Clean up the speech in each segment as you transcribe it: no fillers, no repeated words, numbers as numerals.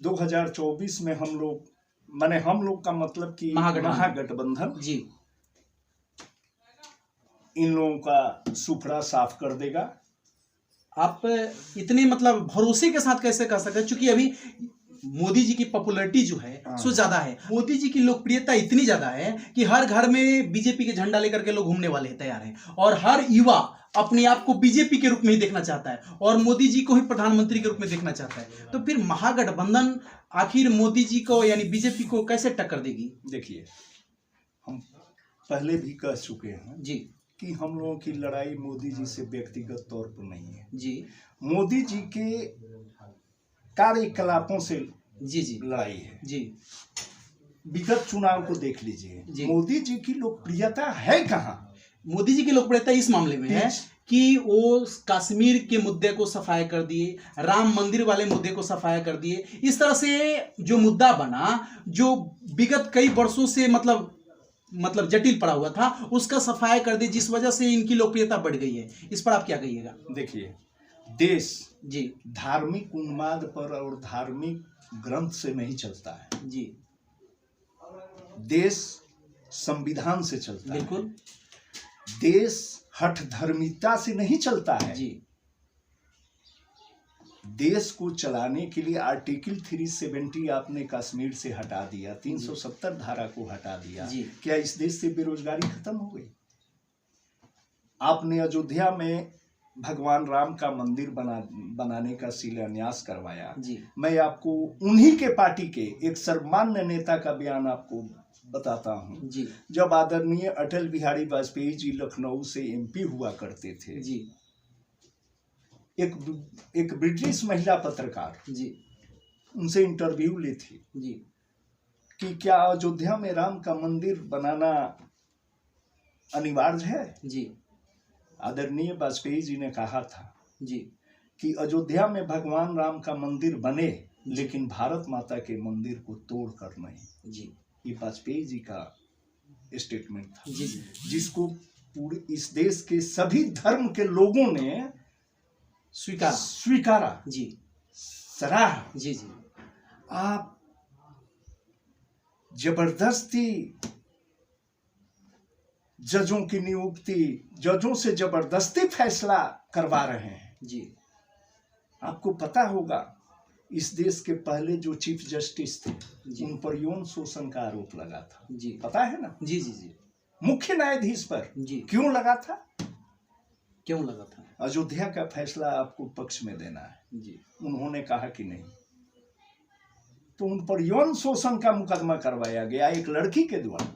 2024 में हम लोग का मतलब कि महागठबंधन जी इन लोगों का सुपड़ा साफ कर देगा। आप इतने मतलब भरोसे के साथ कैसे कह सकते हैं, क्योंकि अभी मोदी जी की पॉपुलैरिटी जो है सो ज्यादा है, मोदी जी की लोकप्रियता इतनी ज्यादा है कि हर घर में बीजेपी के झंडा लेकर के लोग घूमने वाले तैयार हैं, और हर युवा अपने आप को बीजेपी के रूप में ही देखना चाहता है और मोदी जी को ही प्रधानमंत्री के रूप में देखना चाहता है। तो फिर महागठबंधन आखिर मोदी जी को यानी बीजेपी को कैसे टक्कर देगी? देखिए, हम पहले भी कह चुके हैं जी कि हम लोगों की लड़ाई मोदी जी से व्यक्तिगत तौर पर नहीं है। जी मोदी जी के कार्यकलापों से जी जी लड़ाई है। जी विगत चुनाव को देख लीजिए, मोदी जी की लोकप्रियता है कहाँ? मोदी जी की लोकप्रियता इस मामले में है कि वो कश्मीर के मुद्दे को सफाया कर दिए, राम मंदिर वाले मुद्दे को सफाया कर दिए। इस तरह से जो मुद्दा बना, जो विगत कई वर्षों से मतलब जटिल पड़ा हुआ था, उसका सफाया कर दिए, जिस वजह से इनकी लोकप्रियता बढ़ गई है। इस पर आप क्या कहिएगा? देखिए, देश जी धार्मिक उन्माद पर और धार्मिक ग्रंथ से नहीं चलता है जी, देश संविधान से चलता है। बिल्कुल। देश हठ धर्मिता से नहीं चलता है जी। देश को चलाने के लिए आर्टिकल 370 आपने कश्मीर से हटा दिया, 370 धारा को हटा दिया। क्या इस देश से बेरोजगारी खत्म हो गई? आपने अयोध्या में भगवान राम का मंदिर बनाने का शिलान्यास करवाया। मैं आपको उन्हीं के पार्टी के एक सर्वमान्य नेता का बयान आपको बताता हूँ। जब आदरणीय अटल बिहारी वाजपेयी जी लखनऊ से एमपी हुआ करते थे, एक ब्रिटिश महिला पत्रकार उनसे इंटरव्यू ली थी कि क्या अयोध्या में राम का मंदिर बनाना अनिवार्य है? आदरणीय वाजपेयी जी ने कहा था कि अयोध्या में भगवान राम का मंदिर बने, लेकिन भारत माता के मंदिर को तोड़कर नहीं। ये वाजपेयी जी का स्टेटमेंट था, जिसको पूरे इस देश के सभी धर्म के लोगों ने स्वीकारा, सराहा। आप जबरदस्ती जजों की नियुक्ति, जजों से जबरदस्ती फैसला करवा रहे हैं। आपको पता होगा, इस देश के पहले जो चीफ जस्टिस थे, उन पर यौन शोषण का आरोप लगा था। पता है ना? मुख्य न्यायाधीश पर क्यों लगा था? अयोध्या का फैसला आपको पक्ष में देना है। उन्होंने कहा कि नहीं, तो उन पर यौन शोषण का मुकदमा करवाया गया एक लड़की के द्वारा।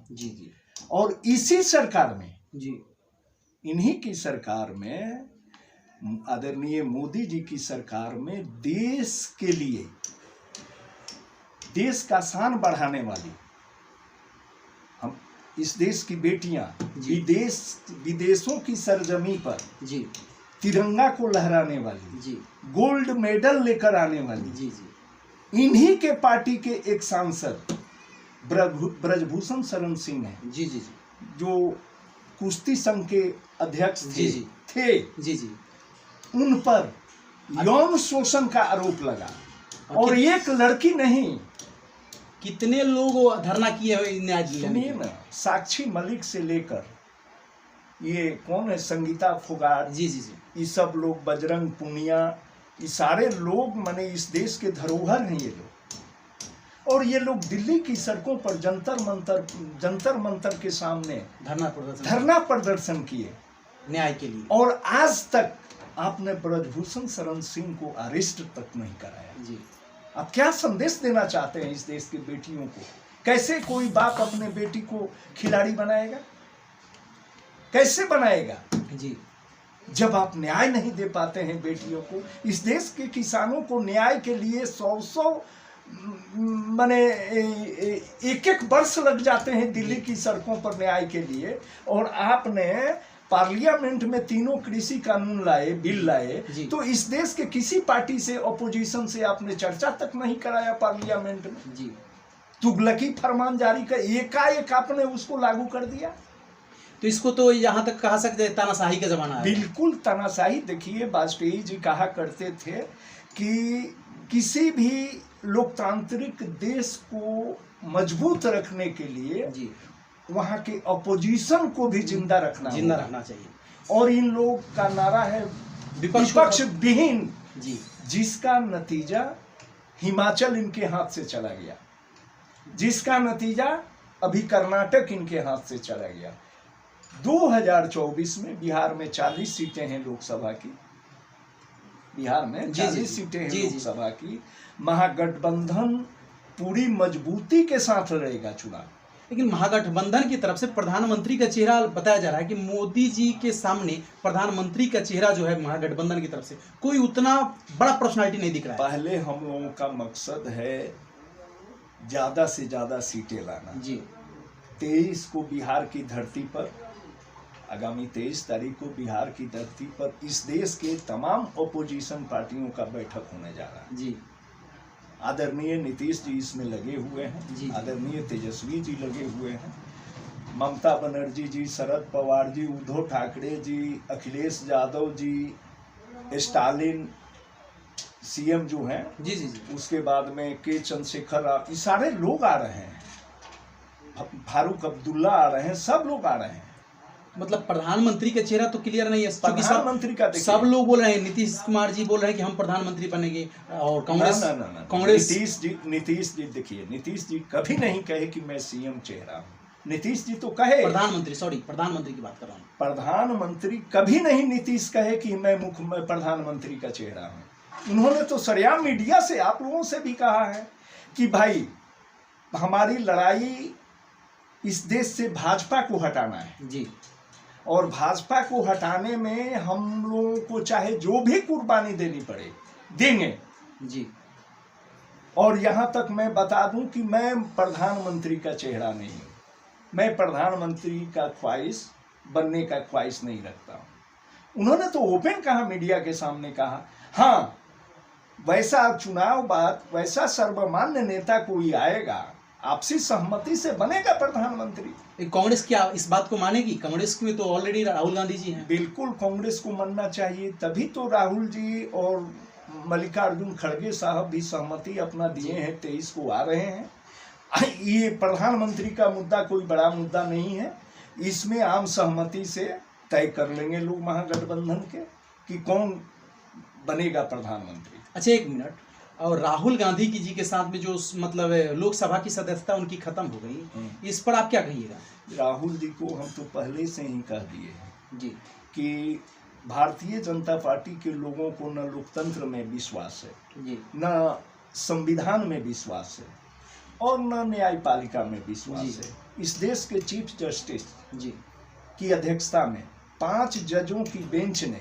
और इसी सरकार में, इन्हीं की सरकार में, आदरणीय मोदी जी की सरकार में देश के लिए, देश का शान बढ़ाने वाली, हम इस देश की बेटियां विदेशों की सरजमी पर तिरंगा को लहराने वाली, गोल्ड मेडल लेकर आने वाली, इन्हीं के पार्टी के एक सांसद ब्रजभूषण शरण सिंह हैं, जो कुश्ती संघ के अध्यक्ष थे। उन पर यौन शोषण का आरोप लगा, और एक लड़की नहीं, कितने लोग धरना किए हुए न्यायालय में। साक्षी मलिक से लेकर ये कौन है, संगीता फोगाट, ये सब लोग, बजरंग पुनिया, ये सारे लोग माने इस देश के धरोहर हैं ये लोग। और ये लोग दिल्ली की सड़कों पर जंतर मंतर के सामने धरना प्रदर्शन किए न्याय के लिए। और आज तक आपने ब्रजभूषण शरण सिंह को अरेस्ट तक नहीं कराया। आप क्या संदेश देना चाहते हैं इस देश की बेटियों को? कैसे कोई बाप अपने बेटी को खिलाड़ी बनाएगा? कैसे बनाएगा? जब आप न्याय नहीं दे पाते हैं बेटियों को। इस देश के किसानों को न्याय के लिए 100 माने एक वर्ष लग जाते हैं दिल्ली की सड़कों पर न्याय के लिए, और आपने पार्लियामेंट में तीनों कृषि कानून लाए, बिल लाए, तो इस देश के किसी पार्टी से, अपोजिशन से आपने चर्चा तक नहीं कराया पार्लियामेंट में। तुगलकी फरमान जारी कर एकाएक आपने उसको लागू कर दिया। तो इसको तो यहाँ तक कहा सकते हैं तानाशाही का जमाना है। बिल्कुल तानाशाही। देखिए, वाजपेयी जी कहा करते थे कि किसी भी लोकतांत्रिक देश को मजबूत रखने के लिए जी वहाँ के अपोजिशन को भी जिंदा रखना चाहिए। और इन लोग का नारा है विपक्ष विहीन, जी जिसका नतीजा हिमाचल इनके हाथ से चला गया, जिसका नतीजा अभी कर्नाटक इनके हाथ से चला गया। 2024 में बिहार में 40 सीटें हैं लोकसभा की, बिहार में 40 सीटें हैं लोकसभा की। महागठबंधन पूरी मजबूती के साथ लड़ेगा चुनाव। लेकिन महागठबंधन की तरफ से प्रधानमंत्री का चेहरा बताया जा रहा है कि मोदी जी के सामने प्रधानमंत्री का चेहरा जो है महागठबंधन की तरफ से कोई उतना बड़ा पर्सनालिटी नहीं दिख रहा है। पहले हम लोगों का मकसद है ज्यादा से ज्यादा सीटें लाना। जी 23 को बिहार की धरती पर, आगामी 23 तारीख को बिहार की धरती पर इस देश के तमाम ओपोजिशन पार्टियों का बैठक होने जा रहा है। जी आदरणीय नीतीश जी इसमें लगे हुए हैं, आदरणीय तेजस्वी जी लगे हुए हैं, ममता बनर्जी जी, शरद पवार जी, उद्धव ठाकरे जी, अखिलेश यादव जी, स्टालिन सीएम जो हैं, जी जी जी उसके बाद में के चंद्रशेखर, ये सारे लोग आ रहे हैं, फारूक अब्दुल्ला आ रहे हैं, सब लोग आ रहे हैं। मतलब प्रधानमंत्री का चेहरा तो क्लियर नहीं है, क्योंकि प्रधानमंत्री का सब लोग बोल रहे हैं, नीतीश कुमार जी बोल रहे हैं कि हम प्रधानमंत्री बनेंगे, और कांग्रेस कांग्रेस नीतीश जी देखिए, नीतीश जी कभी नहीं कहे कि मैं सीएम चेहरा हूँ। नीतीश जी तो कहे प्रधानमंत्री की बात कर रहा हूँ। प्रधानमंत्री कभी नहीं नीतीश कहे कि मैं प्रधानमंत्री का चेहरा हूँ। उन्होंने तो सरेआम मीडिया से, आप लोगों से भी कहा है कि भाई हमारी लड़ाई इस देश से भाजपा को हटाना है जी, और भाजपा को हटाने में हम लोगों को चाहे जो भी कुर्बानी देनी पड़े देंगे जी। और यहाँ तक मैं बता दूं कि मैं प्रधानमंत्री का चेहरा नहीं हूँ, मैं प्रधानमंत्री का ख्वाहिश बनने का ख्वाहिश नहीं रखता हूँ। उन्होंने तो ओपन कहा, मीडिया के सामने कहा, हाँ वैसा चुनाव बाद वैसा सर्वमान्य नेता कोई आएगा, आपसी सहमति से बनेगा प्रधानमंत्री। कांग्रेस क्या इस बात को मानेगी? कांग्रेस में तो ऑलरेडी राहुल गांधी जी हैं। बिल्कुल कांग्रेस को मानना चाहिए, तभी तो राहुल जी और मल्लिकार्जुन खड़गे साहब भी सहमति अपना दिए हैं, 23 को आ रहे हैं। ये प्रधानमंत्री का मुद्दा कोई बड़ा मुद्दा नहीं है, इसमें आम सहमति से तय कर लेंगे लोग महागठबंधन के कि कौन बनेगा प्रधानमंत्री। अच्छा एक मिनट, और राहुल गांधी जी के साथ में जो मतलब लोकसभा की सदस्यता उनकी खत्म हो गई, इस पर आप क्या कहिएगा? राहुल जी को हम तो पहले से ही कह दिए हैं जी कि भारतीय जनता पार्टी के लोगों को न लोकतंत्र में विश्वास है जी, न संविधान में विश्वास है और न न्यायपालिका में विश्वास है। इस देश के चीफ जस्टिस जी की अध्यक्षता में 5 जजों की बेंच ने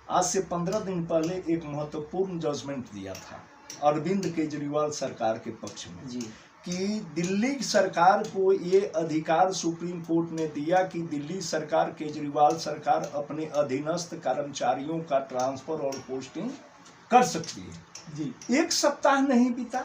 आज से 15 दिन पहले एक महत्वपूर्ण जजमेंट दिया था अरविंद केजरीवाल सरकार के पक्ष में जी, कि दिल्ली सरकार को ये अधिकार सुप्रीम कोर्ट ने दिया कि दिल्ली सरकार, केजरीवाल सरकार अपने अधीनस्थ कर्मचारियों का ट्रांसफर और पोस्टिंग कर सकती है जी। 1 सप्ताह नहीं बीता,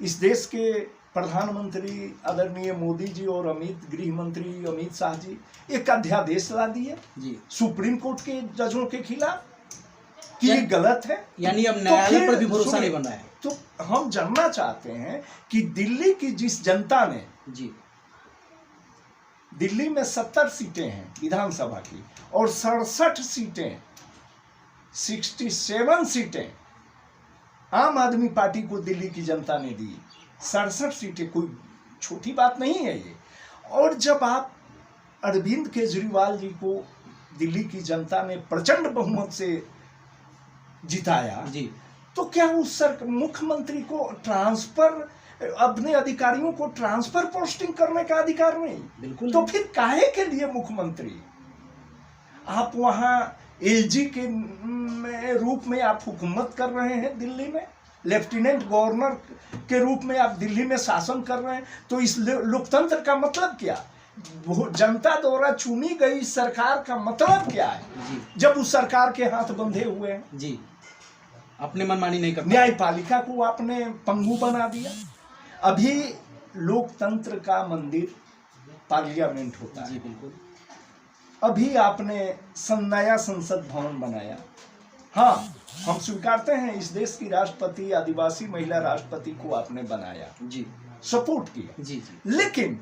इस देश के प्रधानमंत्री आदरणीय मोदी जी और गृह मंत्री अमित शाह जी एक अध्यादेश ला दिए जी सुप्रीम कोर्ट के जजों के खिलाफ कि ये गलत है। यानी अब न्यायालय पर भी भरोसा नहीं बन रहा है। तो हम जानना चाहते हैं कि दिल्ली की जिस जनता ने जी, दिल्ली में 70 सीटें हैं विधानसभा की और 67 सीटें 67 सीटें आम आदमी पार्टी को दिल्ली की जनता ने दी। 67 सीटें कोई छोटी बात नहीं है ये। और जब आप अरविंद केजरीवाल जी को दिल्ली की जनता ने प्रचंड बहुमत से जिताया जी, तो क्या उस मुख्यमंत्री को ट्रांसफर, अपने अधिकारियों को ट्रांसफर पोस्टिंग करने का अधिकार नहीं? बिल्कुल। तो फिर काहे के लिए मुख्यमंत्री? आप वहां एलजी के रूप में आप हुकूमत कर रहे हैं दिल्ली में, लेफ्टिनेंट गवर्नर के रूप में आप दिल्ली में शासन कर रहे हैं। तो इस लोकतंत्र का मतलब क्या? वो जनता द्वारा चुनी गई सरकार का मतलब क्या है जी, जब उस सरकार के हाथ बंधे हुए हैं? जी, अपने मनमानी नहीं करना। न्यायपालिका को आपने पंगु बना दिया। अभी लोकतंत्र का मंदिर पार्लियामेंट होता है। जी बिल्कुल। अभी आपने नया संसद भवन बनाया। हाँ, हम स्वीकारते हैं इस देश की राष्ट्रपति आदिवासी महिला राष्ट्रपति को आपने बनाया, जी, सपोर्ट किया, जी, जी, लेकिन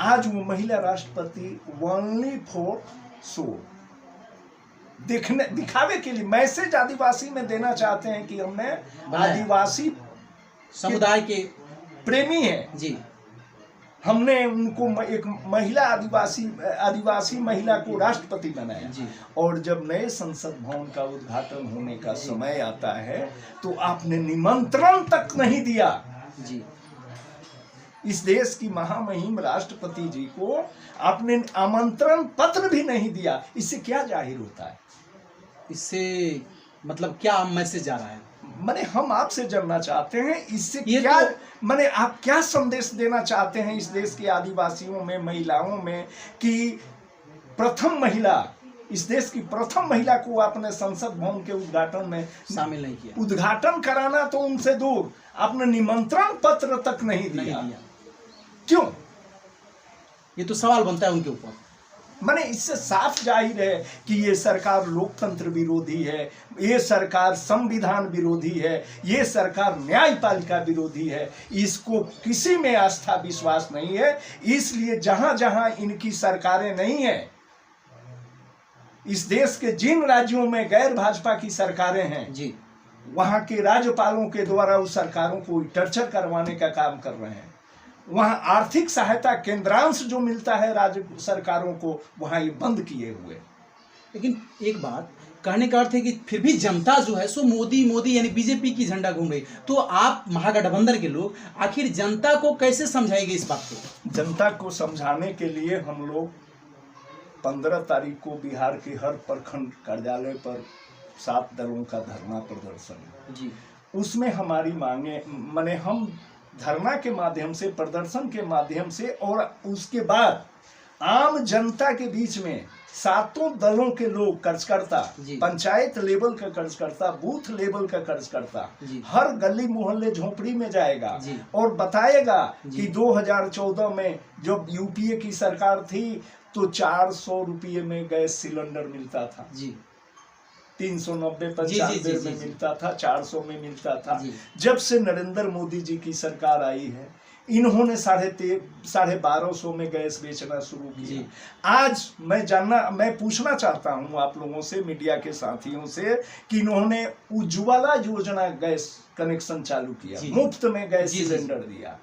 आज वो महिला राष्ट्रपति ओनली फॉर शो, दिखावे के लिए मैसेज आदिवासी में देना चाहते हैं कि हमने आदिवासी समुदाय के प्रेमी हैं जी, हमने उनको एक महिला आदिवासी महिला को राष्ट्रपति बनाया जी। और जब नए संसद भवन का उद्घाटन होने का समय आता है तो आपने निमंत्रण तक नहीं दिया जी, इस देश की महामहिम राष्ट्रपति जी को आपने आमंत्रण पत्र भी नहीं दिया। इससे क्या जाहिर होता है? इससे मतलब क्या मैसेज जा रहा है? माने हम आपसे जानना चाहते हैं इससे ये क्या माने आप क्या संदेश देना चाहते हैं इस देश के आदिवासियों में, महिलाओं में, कि प्रथम महिला, इस देश की प्रथम महिला को आपने संसद भवन के उद्घाटन में शामिल नहीं किया। उद्घाटन कराना तो उनसे दूर, आपने निमंत्रण पत्र तक नहीं दिया। क्यों? ये तो सवाल बनता है उनके ऊपर। माने इससे साफ जाहिर है कि ये सरकार लोकतंत्र विरोधी है, ये सरकार संविधान विरोधी है, ये सरकार न्यायपालिका विरोधी है, इसको किसी में आस्था विश्वास नहीं है। इसलिए जहां जहां इनकी सरकारें नहीं है, इस देश के जिन राज्यों में गैर भाजपा की सरकारें हैं जी, वहां के राज्यपालों के द्वारा उस सरकारों को टर्चर करवाने का काम कर रहे हैं। वहां आर्थिक सहायता केंद्रांश जो मिलता है राज्य सरकारों को, वहां ये बंद किए हुए। लेकिन एक बात कहने का अर्थ है कि फिर भी जनता जो है सो मोदी मोदी यानी बीजेपी की झंडा घूम रही, तो आप महागठबंधन के लोग आखिर जनता को कैसे समझाएंगे इस बात को? जनता को समझाने के लिए हम लोग 15 तारीख को बिहार के हर प्रखंड कार्यालय पर 7 दलों का धरना प्रदर्शन जी, उसमें हमारी मांगे माने हम धरना के माध्यम से, प्रदर्शन के माध्यम से और उसके बाद आम जनता के बीच में 7 दलों के लोग कार्यकर्ता, पंचायत लेवल का कार्यकर्ता, बूथ लेवल का कार्यकर्ता हर गली मोहल्ले झोपड़ी में जाएगा और बताएगा कि 2014 में जब यूपीए की सरकार थी तो 400 रुपये में गैस सिलेंडर मिलता था जी, 390-95 में मिलता था, 400 में मिलता था। जब से नरेंद्र मोदी जी की सरकार आई है, इन्होंने 1250 में गैस बेचना शुरू किया। आज मैं पूछना चाहता हूं आप लोगों से, मीडिया के साथियों से, कि इन्होंने उज्ज्वला योजना गैस कनेक्शन चालू किया, मुफ्त में गैस सिलेंडर दिया।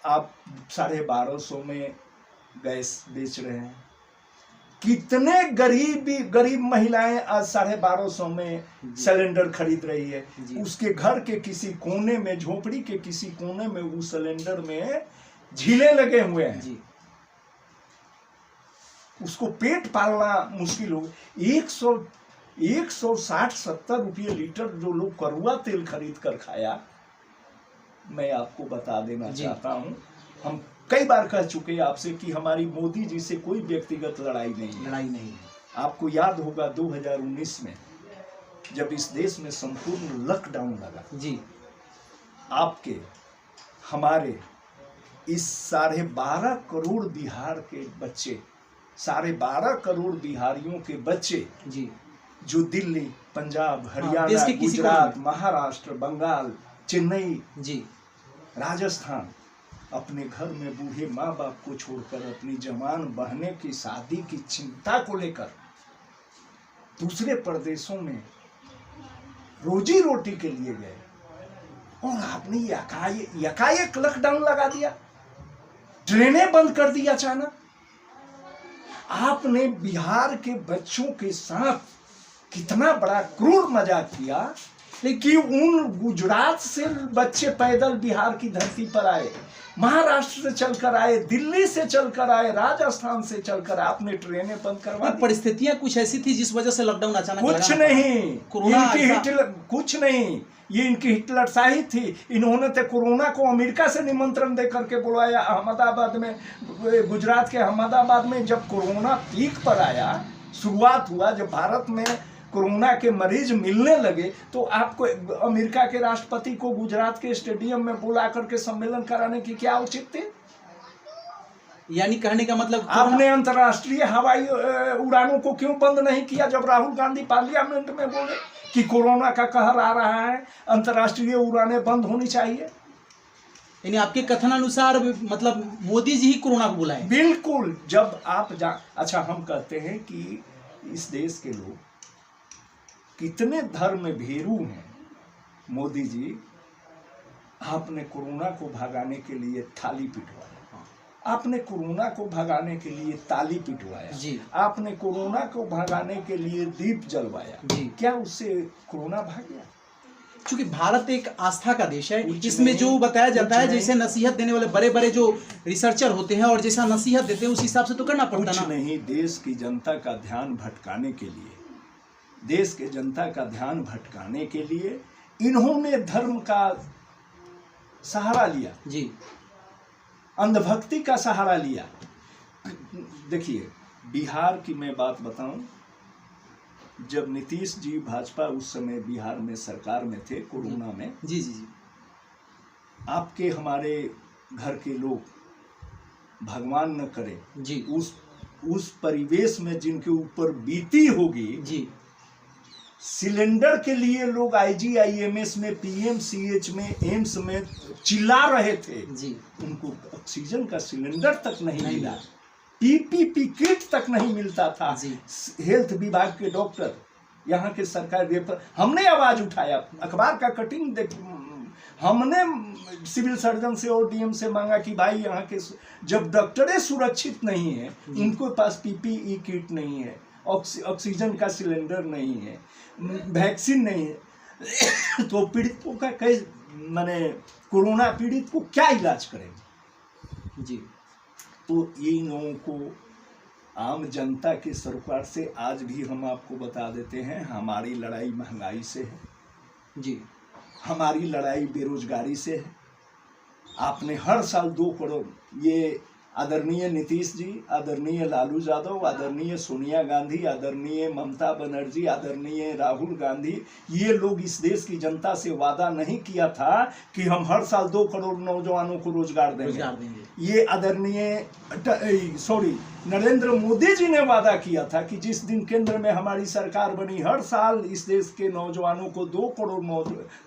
आप 1250 में गैस बेच रहे हैं। कितने गरीब महिलाएं आज 1250 में सिलेंडर खरीद रही है। उसके घर के किसी कोने में, झोपड़ी के किसी कोने में उस सिलेंडर में झीले लगे हुए हैं। उसको पेट पालना मुश्किल हो। 160-70 रुपये लीटर जो लोग करुआ तेल खरीद कर खाया, मैं आपको बता देना चाहता हूं, हम कई बार कह चुके आपसे कि हमारी मोदी जी से कोई व्यक्तिगत लड़ाई नहीं है। आपको याद होगा 2019 में जब इस देश में संपूर्ण लॉकडाउन लगा जी, आपके हमारे इस 12.5 करोड़ बिहार के बच्चे, 12.5 करोड़ बिहारियों के बच्चे जी, जो दिल्ली, पंजाब, हरियाणा, गुजरात, महाराष्ट्र, बंगाल, चेन्नई जी, राजस्थान, अपने घर में बूढ़े माँ बाप को छोड़कर अपनी जवान बहने की शादी की चिंता को लेकर दूसरे प्रदेशों में रोजी रोटी के लिए गए और आपने यकायक लॉकडाउन लगा दिया, ट्रेनें बंद कर दी अचानक। आपने बिहार के बच्चों के साथ कितना बड़ा क्रूर मजाक किया, लेकिन उन गुजरात से बच्चे पैदल बिहार की धरती पर आए, महाराष्ट्र से चलकर आए, दिल्ली से चलकर आए, राजस्थान से चलकर, आपने ट्रेनें बंद करवा दी। परिस्थितियां कुछ ऐसी थी जिस वजह से लॉकडाउन अचानक कुछ नहीं, कुछ नहीं, ये इनकी हिटलरशाही थी। इन्होंने तो कोरोना को अमेरिका से निमंत्रण दे करके बुलाया। अहमदाबाद में, गुजरात के अहमदाबाद में जब कोरोना पीक पर आया, शुरुआत हुआ, जब भारत में कोरोना के मरीज मिलने लगे, तो आपको अमेरिका के राष्ट्रपति को गुजरात के स्टेडियम में बुला करके सम्मेलन कराने की क्या औचित्य? यानी कहने का मतलब आपने अंतर्राष्ट्रीय हवाई उड़ानों को क्यों बंद नहीं किया जब राहुल गांधी पार्लियामेंट में बोले कि कोरोना का कहर आ रहा है, अंतर्राष्ट्रीय उड़ानें बंद होनी चाहिए। यानी आपके कथनानुसार मतलब मोदी जी ही कोरोना को बुलाए। बिल्कुल। जब आप अच्छा, हम कहते हैं कि इस देश के लोग कितने धर्म में भीरू हैं। मोदी जी, आपने कोरोना को भगाने के लिए थाली पिटवाया, आपने कोरोना को भगाने के लिए ताली पिटवाया जी, आपने कोरोना को भगाने के लिए दीप जलवाया जी। क्या उससे कोरोना भाग गया? क्योंकि भारत एक आस्था का देश है, इसमें जो बताया जाता है, जैसे नसीहत देने वाले बड़े बड़े जो रिसर्चर होते हैं और जैसा नसीहत देते हैं उस हिसाब से तो करना पड़ता है। कुछ नहीं, देश की जनता का ध्यान भटकाने के लिए, देश के जनता का ध्यान भटकाने के लिए इन्होंने धर्म का सहारा लिया जी, अंधभक्ति का सहारा लिया। देखिए, बिहार की मैं बात बताऊं, जब नीतीश जी भाजपा उस समय बिहार में सरकार में थे कोरोना में, जी जी जी, आपके हमारे घर के लोग भगवान न करे जी, उस परिवेश में जिनके ऊपर बीती होगी जी, सिलेंडर के लिए लोग IGIMS में, PMCH में, एम्स में चिल्ला रहे थे जी, उनको ऑक्सीजन का सिलेंडर तक नहीं मिला, PPP किट तक नहीं मिलता था जी। हेल्थ विभाग के डॉक्टर, यहाँ के सरकार, हमने आवाज उठाया, अखबार का कटिंग देख, हमने सिविल सर्जन से और DM से मांगा कि भाई यहाँ के जब डॉक्टरें सुरक्षित नहीं है, उनके पास PPE किट नहीं है, ऑक्सीजन का सिलेंडर नहीं है, वैक्सीन नहीं है, तो पीड़ितों का कैसे, माने कोरोना पीड़ित को क्या इलाज करेंगे जी। तो इन लोगों को आम जनता के सरकार से आज भी हम आपको बता देते हैं, हमारी लड़ाई महंगाई से है जी, हमारी लड़ाई बेरोजगारी से है। आपने हर साल 2 करोड़, ये आदरणीय नीतीश जी, आदरणीय लालू यादव, आदरणीय सोनिया गांधी, आदरणीय ममता बनर्जी, आदरणीय राहुल गांधी, ये लोग इस देश की जनता से वादा नहीं किया था कि हम हर साल 2 करोड़ नौजवानों को रोजगार देंगे। ये आदरणीय नरेंद्र मोदी जी ने वादा किया था कि जिस दिन केंद्र में हमारी सरकार बनी, हर साल इस देश के नौजवानों को 2 करोड़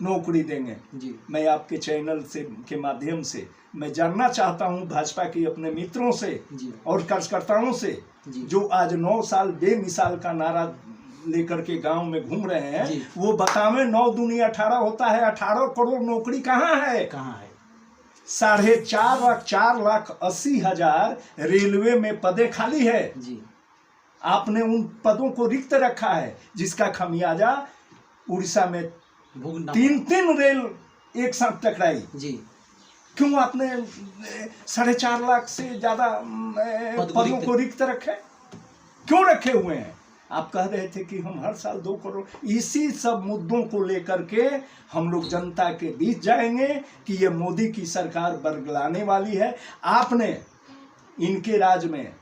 नौकरी देंगे जी। मैं आपके चैनल से के माध्यम से मैं जानना चाहता हूं भाजपा के अपने मित्रों से और कार्यकर्ताओं से, जो आज 9 साल बेमिसाल का नारा लेकर के गांव में घूम रहे हैं, वो बतावें 9 दूनी 18 होता है, 18 करोड़ नौकरी कहाँ है? 4,80,000 रेलवे में पदे खाली है जी। आपने उन पदों को रिक्त रखा है, जिसका खमियाजा उड़ीसा में 3 रेल एक साथ टकराई जी। क्यों आपने 4.5 लाख से ज्यादा पदों को रिक्त रखे, क्यों रखे हुए हैं? आप कह रहे थे कि हम हर साल 2 करोड़, इसी सब मुद्दों को लेकर के हम लोग जनता के बीच जाएंगे कि ये मोदी की सरकार बरगलाने वाली है। आपने इनके राज में,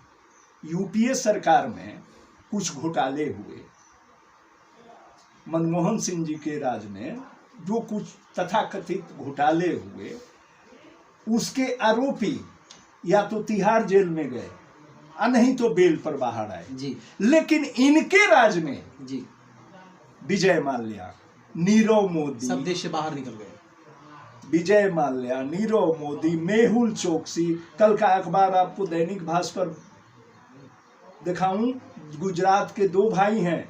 UPA सरकार में कुछ घोटाले हुए, मनमोहन सिंह जी के राज में जो कुछ तथाकथित घोटाले हुए, उसके आरोपी या तो तिहाड़ जेल में गए नहीं तो बेल पर बाहर आए जी। लेकिन इनके राज में जी विजय माल्या, नीरव मोदी सब देश से बाहर निकल गए। विजय माल्या, नीरव मोदी, मेहुल चोकसी, कल का अखबार आपको दैनिक भास्कर दिखाऊं, गुजरात के 2 भाई हैं,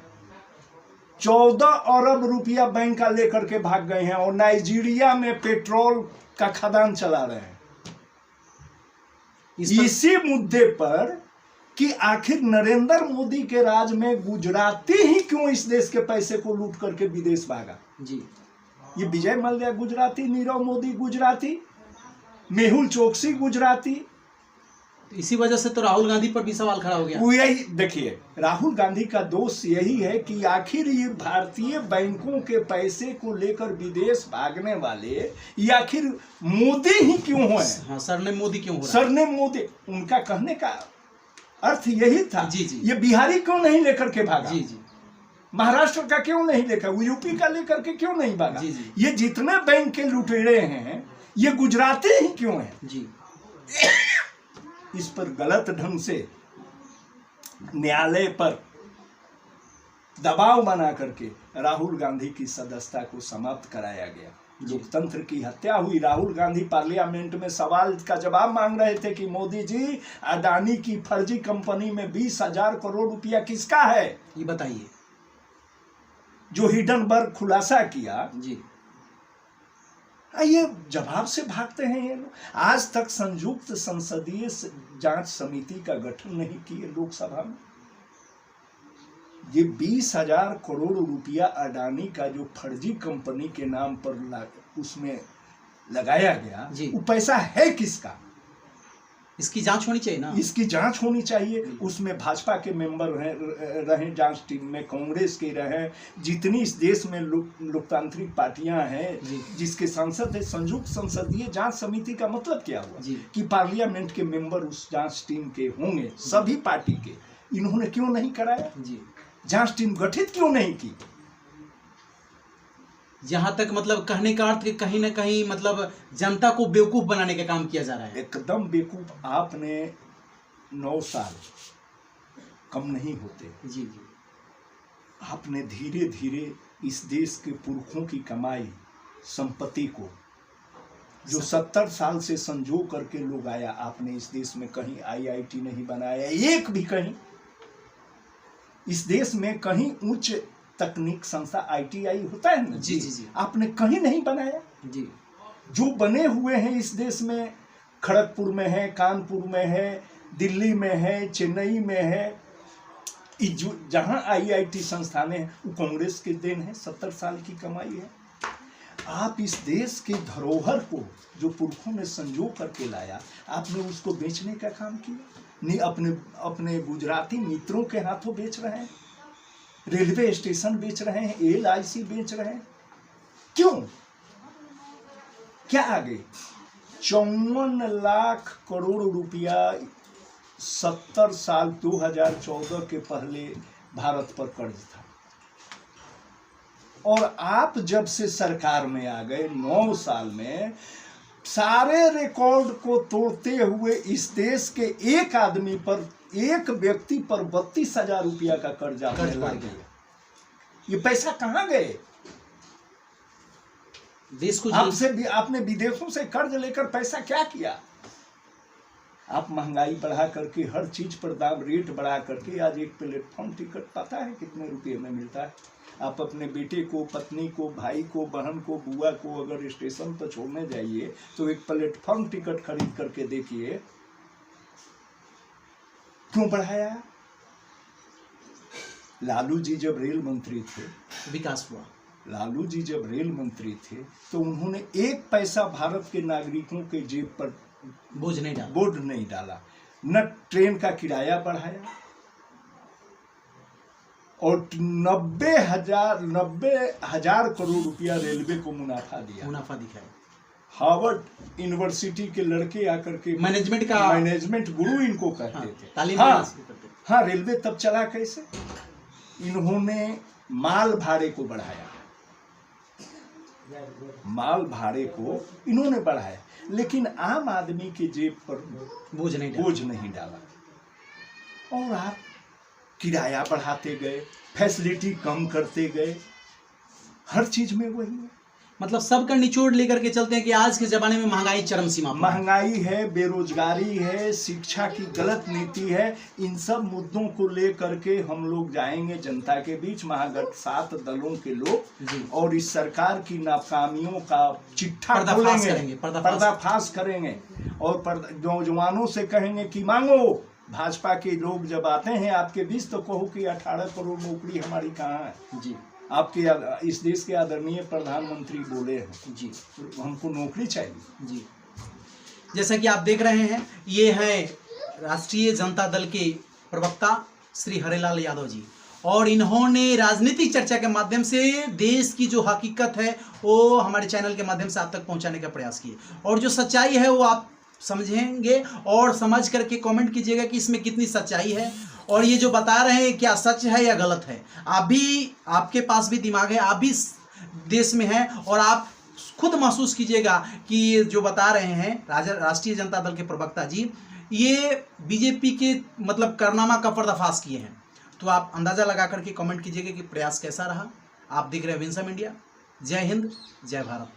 14 अरब रुपया बैंक का लेकर के भाग गए हैं और नाइजीरिया में पेट्रोल का खदान चला रहे हैं। इसी मुद्दे पर कि आखिर नरेंद्र मोदी के राज में गुजराती ही क्यों इस देश के पैसे को लूट करके विदेश भागा जी। ये विजय माल्या गुजराती, नीरव मोदी गुजराती, मेहुल चोकसी गुजराती, तो इसी वजह से तो राहुल गांधी पर भी सवाल खड़ा हो गया। यही देखिए, राहुल गांधी का दोष यही है कि आखिर ये भारतीय बैंकों के पैसे को लेकर विदेश भागने वाले ये आखिर मोदी ही क्यों है? हाँ, सरनेम मोदी क्यों हो रहा? सरनेम मोदी, उनका कहने का अर्थ यही था जी जी। ये बिहारी क्यों नहीं लेकर के भागा जी जी, महाराष्ट्र का क्यों नहीं लेकर, UP का लेकर के क्यों नहीं भागा जी जी। ये जितने बैंक के लुटेरे हैं ये गुजराती ही क्यों हैं जी। इस पर गलत ढंग से न्यायालय पर दबाव बना करके राहुल गांधी की सदस्यता को समाप्त कराया गया। लोकतंत्र की हत्या हुई। राहुल गांधी पार्लियामेंट में सवाल का जवाब मांग रहे थे कि मोदी जी, अडानी की फर्जी कंपनी में 20,000 करोड़ रुपया किसका है, ये बताइए। जो हिडनबर्ग खुलासा किया जी, ये जवाब से भागते हैं ये लोग। आज तक संयुक्त संसदीय जांच समिति का गठन नहीं किए लोकसभा में। ये 20,000 करोड़ रुपया अडानी का जो फर्जी कंपनी के नाम पर उसमें लगाया गया, वो पैसा है किसका? इसकी जांच होनी चाहिए ना। इसकी जांच होनी चाहिए। उसमें भाजपा के मेंबर रहे जांच टीम में, कांग्रेस के रहे, जितनी इस देश में लोकतांत्रिक पार्टियां हैं जिसके सांसद है। संयुक्त संसदीय जांच समिति का मतलब क्या हुआ कि पार्लियामेंट के मेंबर उस जांच टीम के होंगे, सभी पार्टी के। इन्होंने क्यों नहीं कराया? जांच टीम गठित क्यों नहीं की? जहां तक मतलब कहने का अर्थ कि कहीं ना कहीं मतलब जनता को बेवकूफ बनाने का काम किया जा रहा है। एकदम बेवकूफ। आपने 9 साल कम नहीं होते। जी। आपने धीरे धीरे इस देश के पुरखों की कमाई, संपत्ति को, जो 70 साल से संजो करके लोग आया, आपने इस देश में कहीं IIT नहीं बनाया, एक भी कहीं। इस देश में कहीं उच्च तकनीक संस्था ITI होता है ना, जी। आपने कहीं नहीं बनाया। जी। जो बने हुए हैं इस देश में, खड़गपुर में है, कानपुर में है, दिल्ली में है, चेन्नई में है, जहां IIT संस्थानें हैं, वो कांग्रेस के देन है। 70 साल की कमाई है। आप इस देश के धरोहर को जो पुरखों ने संजो करके लाया, आपने उसको बेचने का काम किया। नहीं, अपने गुजराती मित्रों के हाथों बेच रहे हैं। रेलवे स्टेशन बेच रहे हैं, LIC बेच रहे हैं। क्यों? क्या आगे? 54 लाख करोड़ रुपया 70 साल 2014 के पहले भारत पर कर्ज था। और आप जब से सरकार में आ गए 9 साल में, सारे रिकॉर्ड को तोड़ते हुए इस देश के एक आदमी पर, एक व्यक्ति पर 32,000 रुपया का कर्ज लग गया। ये पैसा कहां गए? देश को आपने विदेशों से कर्ज लेकर पैसा क्या किया? आप महंगाई बढ़ा करके, हर चीज पर दाम रेट बढ़ा करके, आज एक प्लेटफॉर्म टिकट पता है कितने रुपए में मिलता है? आप अपने बेटे को, पत्नी को, भाई को, बहन को, बुआ को अगर स्टेशन पर छोड़ने जाइए तो एक प्लेटफॉर्म टिकट खरीद करके देखिए। क्यों बढ़ाया? लालू जी जब रेल मंत्री थे, विकास हुआ। लालू जी जब रेल मंत्री थे तो उन्होंने एक पैसा भारत के नागरिकों के जेब पर बोझ नहीं डाला। न ट्रेन का किराया बढ़ाया, और 90 हजार करोड़ रुपया रेलवे को मुनाफा दिखाया। हार्वर्ड यूनिवर्सिटी के लड़के आकर के मैनेजमेंट गुरु इनको कहते थे। हाँ, रेलवे तब चला कैसे? इन्होंने माल भाड़े को बढ़ाया, माल भाड़े को इन्होंने बढ़ाया, लेकिन आम आदमी के जेब पर बोझ नहीं डाला। और आप किराया बढ़ाते गए, फैसिलिटी कम करते गए, हर चीज में वही है। मतलब सबका निचोड़ लेकर के चलते हैं कि आज के जमाने में महंगाई चरम सीमा पर, महंगाई है, बेरोजगारी है, शिक्षा की गलत नीति है। इन सब मुद्दों को लेकर के हम लोग जाएंगे जनता के बीच, महागठ 7 दलों के लोग, और इस सरकार की नाकामियों का चिट्ठा पर्दाफाश करेंगे और नौजवानों से कहेंगे कि मांगो। भाजपा के लोग जब आते हैं आपके बीच तो कहो कि 18 करोड़ नौकरी हमारी कहाँ है जी। आपके इस देश के आदरणीय प्रधानमंत्री बोले हैं जी, हमको नौकरी चाहिए जी। जैसा कि आप देख रहे हैं, ये है राष्ट्रीय जनता दल के प्रवक्ता श्री हरिलाल यादव जी, और इन्होंने राजनीतिक चर्चा के माध्यम से देश की जो हकीकत है वो हमारे चैनल के माध्यम से आप तक पहुंचाने का प्रयास किए, और जो सच्चाई है वो आप समझेंगे और समझ करके कमेंट कीजिएगा कि इसमें कितनी सच्चाई है, और ये जो बता रहे हैं क्या सच है या गलत है। आप भी, आपके पास भी दिमाग है, आप भी देश में हैं, और आप खुद महसूस कीजिएगा कि जो बता रहे हैं राष्ट्रीय जनता दल के प्रवक्ता जी ये बीजेपी के मतलब कारनामा का पर्दाफाश किए हैं। तो आप अंदाज़ा लगा करके कमेंट कीजिएगा कि प्रयास कैसा रहा। आप देख रहे हैं विंसम इंडिया। जय हिंद, जय भारत।